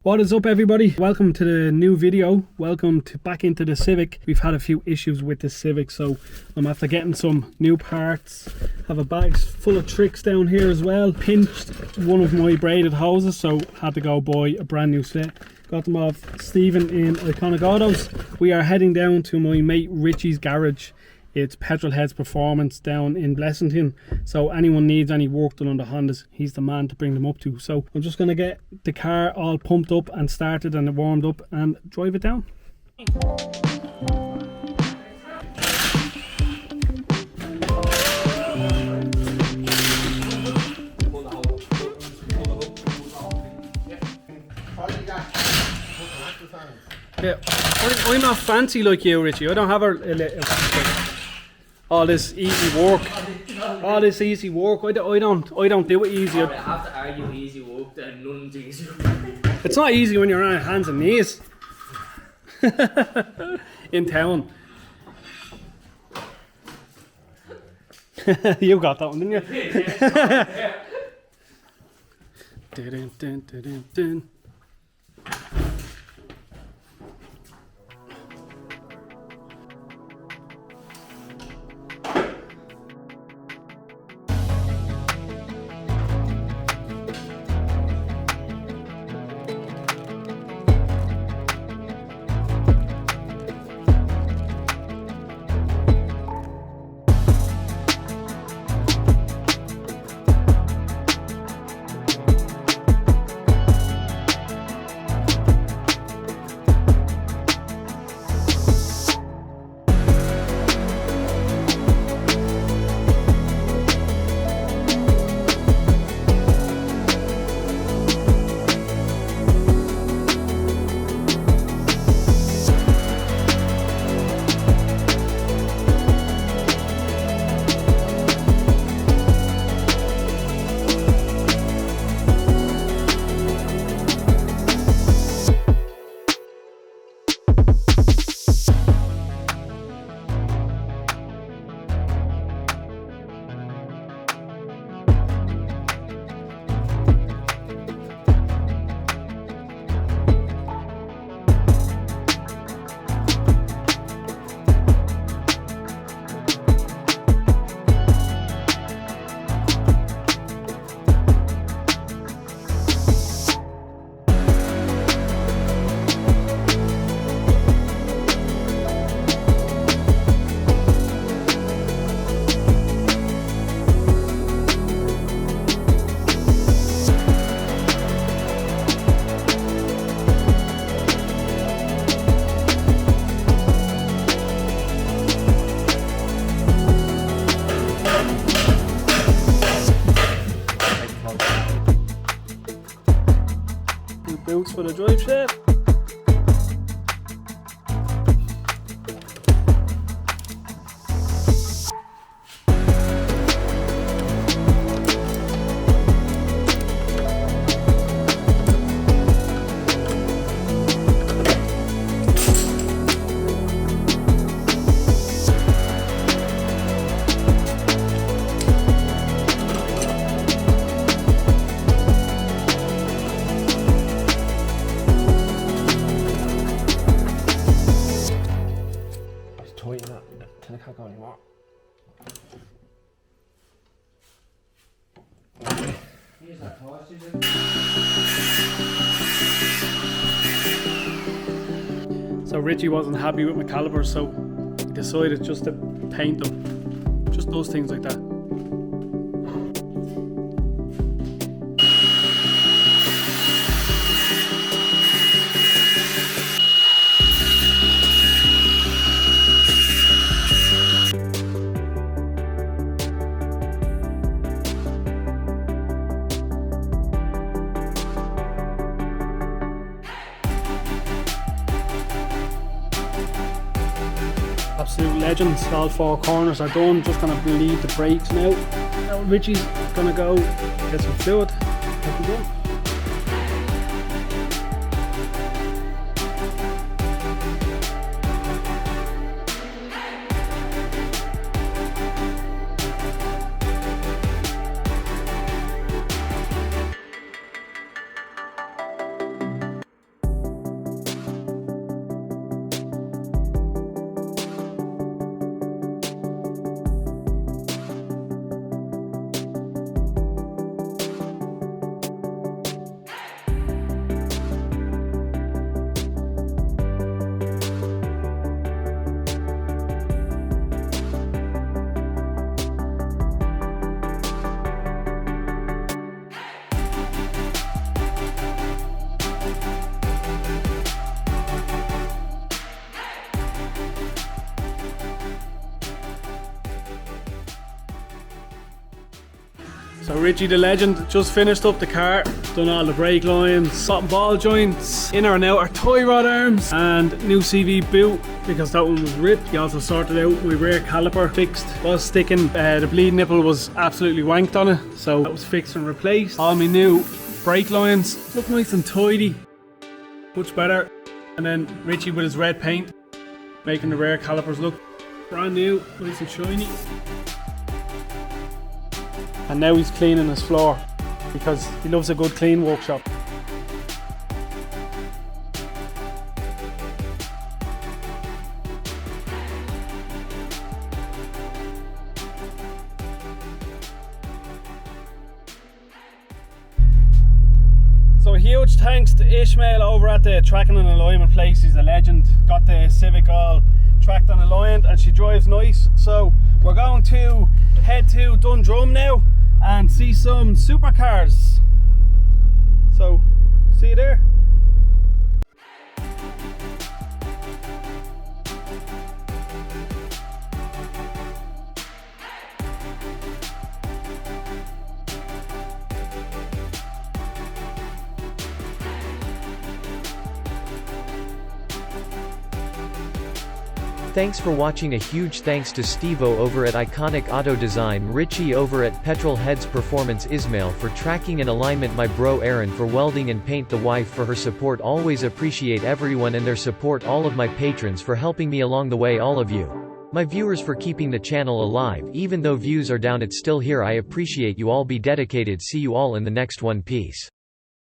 What is up, everybody? Welcome to the new video. Welcome back into the Civic. We've had a few issues with the Civic, so I'm after getting some new parts. Have a bag full of tricks down here as well. Pinched one of my braided hoses, so had to go buy a brand new set. Got them off Stephen in Iconic Autos. We are heading down to my mate Richie's garage. It's Headz-Performance down in Blessington. So anyone needs any work done on the Hondas, he's the man to bring them up to. So I'm just going to get the car all pumped up and started and warmed up and drive it down. Yeah, I'm not fancy like you, Richie. I don't have all this easy work. All this easy work. I don't do it easy. I have to argue easy work, then nothing's easy. It's not easy when you're on hands and knees. In town. You got that one, didn't you? Boots for the drive shaft. So Richie wasn't happy with my calipers, so he decided just to paint them. Just those things like that. Absolute legends. All four corners are done. Just gonna bleed the brakes now. Now Richie's gonna go get some fluid. Off we go. So Richie the legend just finished up the car, done all the brake lines, bottom ball joints, inner and outer toy rod arms, and new CV boot because that one was ripped. He also sorted out my rear caliper, fixed, was sticking, the bleed nipple was absolutely wanked on it, so that was fixed and replaced. All my new brake lines look nice and tidy, much better. And then Richie with his red paint, making the rear calipers look brand new, nice and shiny. And now he's cleaning his floor because he loves a good clean workshop. So a huge thanks to Ishmael over at the tracking and alignment place. He's a legend. Got the Civic all tracked and aligned and she drives nice. So we're going to head to Dundrum now and see some supercars. So see you there. Thanks for watching. A huge thanks to Stevo over at Iconic Auto Design, Richie over at Petrol Headz-Performance, Ismail for tracking and alignment, my bro Aaron for welding and paint, the wife for her support. Always appreciate everyone and their support, all of my patrons for helping me along the way, all of you. My viewers for keeping the channel alive, even though views are down it's still here. I appreciate you all. Be dedicated. See you all in the next one. Peace.